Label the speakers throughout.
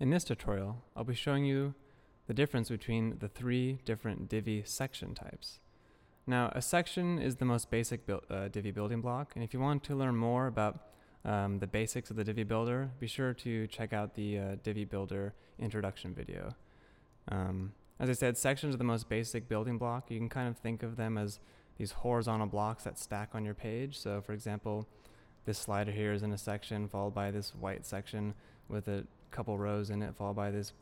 Speaker 1: In this tutorial, I'll be showing you the difference between the three different Divi section types. Now, a section is the most basic Divi building block, and if you want to learn more about the basics of the Divi builder, be sure to check out the Divi builder introduction video. As I said, sections are the most basic building block. You can kind of think of them as these horizontal blocks that stack on your page. So for example, this slider here is in a section followed by this white section with a couple rows in it, followed by this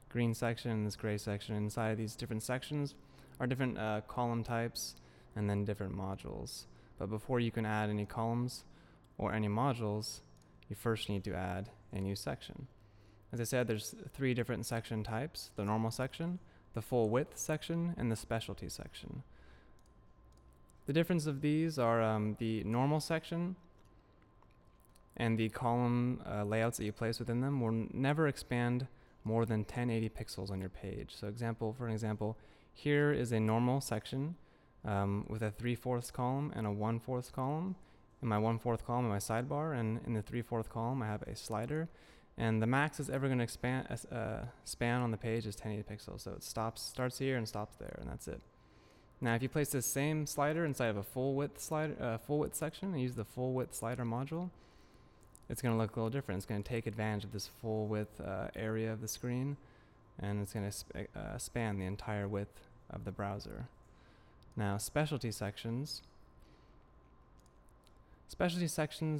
Speaker 1: green section and this gray section. Inside of these different sections are different column types and then different modules. But before you can add any columns or any modules, you first need to add a new section. As I said, there's three different section types: the normal section, the full width section, and the specialty section. The difference of these are the normal section and the column layouts that you place within them will never expand more than 1080 pixels on your page. So for example, here is a normal section with a 3/4 column and a 1/4 column. In my 1/4 column, in my sidebar, and in the 3/4 column, I have a slider. And the max it's ever going to span on the page is 1080 pixels. So it starts here and stops there, and that's it. Now, if you place this same slider inside of a full width section and use the full width slider module, it's going to look a little different. It's going to take advantage of this full width area of the screen, and it's going to span the entire width of the browser. Now, specialty sections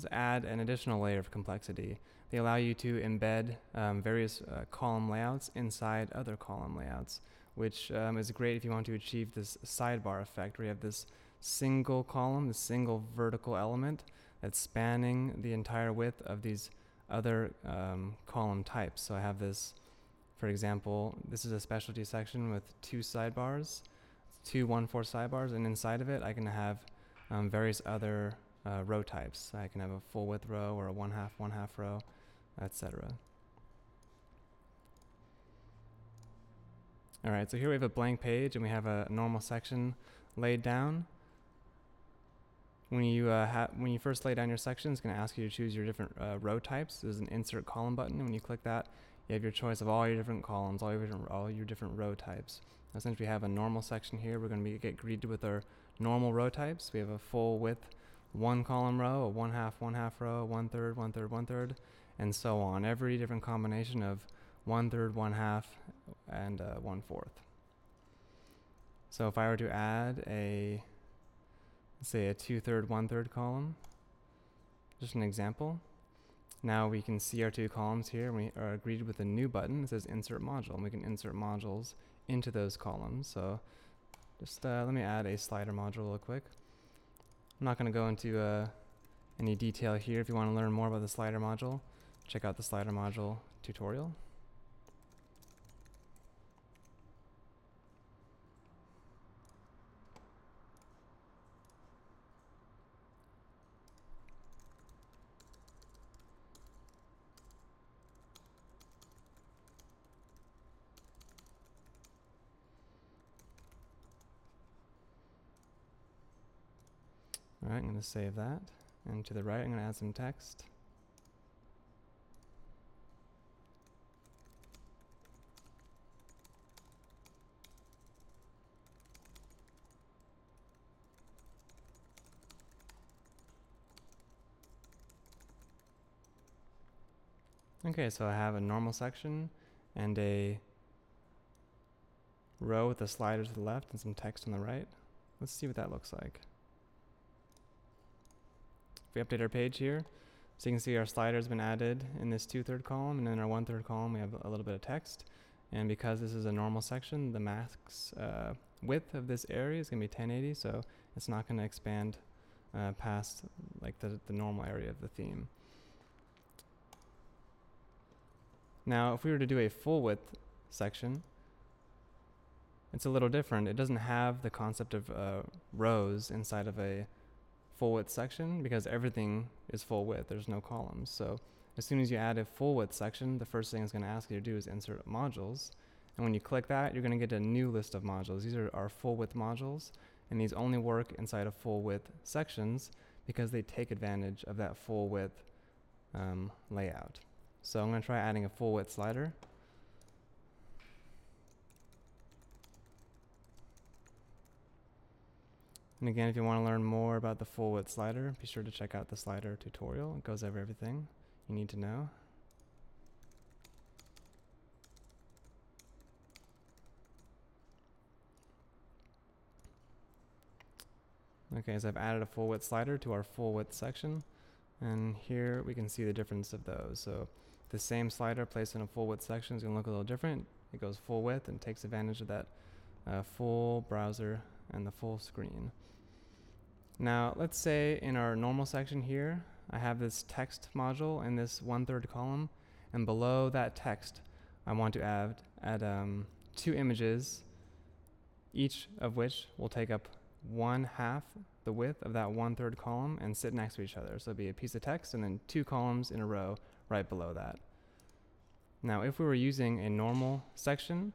Speaker 1: add an additional layer of complexity. They allow you to embed various column layouts inside other column layouts, which is great if you want to achieve this sidebar effect, where you have this single column, this single vertical element that's spanning the entire width of these other column types. So I have this, for example, this is a specialty section with two sidebars, two 1/4 sidebars, and inside of it I can have various other row types. I can have a full width row or a 1/2 row, etc. Alright, so here we have a blank page and we have a normal section laid down. When you first lay down your section, it's going to ask you to choose your different row types. There's an insert column button, and when you click that, you have your choice of all your different columns, all your different row types. Now, since we have a normal section here, we're going to get greeted with our normal row types. We have a full width 1 column row, a 1/2 row, 1/3, 1/3, 1/3, and so on. Every different combination of 1/3, 1/2, and 1/4. So if I were to add let's say a 2/3, 1/3 column, just an example. Now we can see our two columns here. We are greeted with a new button that says Insert Module, and we can insert modules into those columns. So just let me add a slider module real quick. I'm not going to go into any detail here. If you want to learn more about the slider module, check out the slider module tutorial. Alright, I'm going to save that, and to the right I'm going to add some text. Okay, so I have a normal section and a row with a slider to the left and some text on the right. Let's see what that looks like. If we update our page here, so you can see our slider has been added in this 2/3 column, and in our 1/3 column we have a little bit of text. And because this is a normal section, the max width of this area is going to be 1080, so it's not going to expand past like the normal area of the theme. Now, if we were to do a full width section, it's a little different. It doesn't have the concept of rows inside of a full width section because everything is full width. There's no columns. So as soon as you add a full width section, the first thing it's going to ask you to do is insert modules. And when you click that, you're going to get a new list of modules. These are our full width modules, and these only work inside of full width sections because they take advantage of that full width layout. So I'm going to try adding a full width slider. And again, if you want to learn more about the full width slider, be sure to check out the slider tutorial. It goes over everything you need to know. Okay, so I've added a full width slider to our full width section, and here we can see the difference of those. So the same slider placed in a full width section is going to look a little different. It goes full width and takes advantage of that full browser and the full screen. Now let's say in our normal section here, I have this text module in this 1/3 column, and below that text I want to add 2 images, each of which will take up 1/2 the width of that 1/3 column and sit next to each other. So it'll be a piece of text and then 2 columns in a row right below that. Now if we were using a normal section,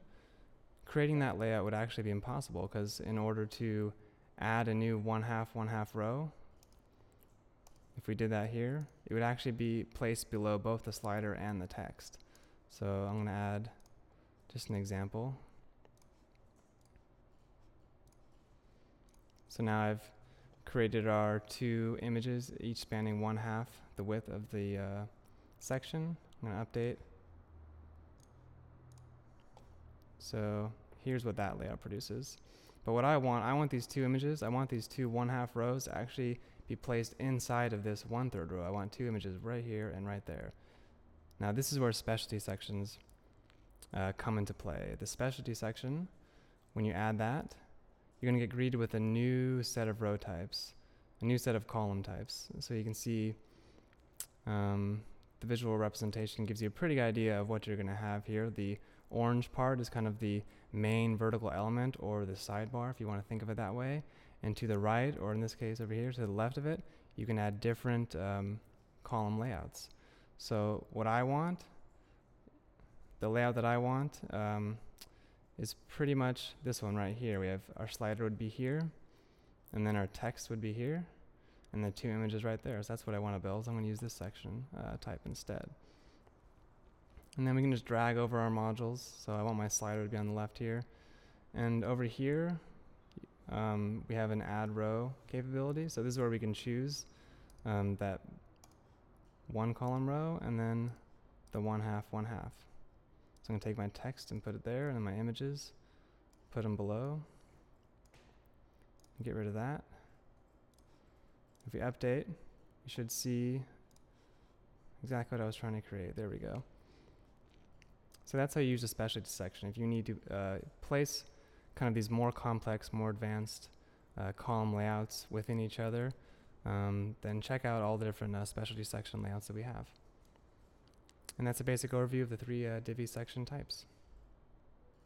Speaker 1: creating that layout would actually be impossible, because in order to add a new 1/2 row, if we did that here, it would actually be placed below both the slider and the text. So I'm going to add just an example. So now I've created our 2 images, each spanning 1/2 the width of the section. I'm going to update. So here's what that layout produces. But what I want these 2 images, I want these 2 1/2 rows to actually be placed inside of this 1/3 row. I want 2 images right here and right there. Now this is where specialty sections come into play. The specialty section, when you add that, you're going to get greeted with a new set of row types, a new set of column types. So you can see the visual representation gives you a pretty good idea of what you're going to have here. The orange part is kind of the main vertical element, or the sidebar, if you want to think of it that way. And to the right, or in this case over here, to the left of it, you can add different column layouts. So what I want, the layout that I want, is pretty much this one right here. We have our slider would be here, and then our text would be here, and the 2 images right there. So that's what I want to build. So I'm going to use this section type instead. And then we can just drag over our modules. So I want my slider to be on the left here. And over here, we have an add row capability. So this is where we can choose that 1 column row and then the 1/2, 1/2. So I'm going to take my text and put it there, and then my images, put them below. Get rid of that. If we update, you should see exactly what I was trying to create. There we go. So that's how you use a specialty section. If you need to place kind of these more complex, more advanced column layouts within each other, then check out all the different specialty section layouts that we have. And that's a basic overview of the 3 Divi section types.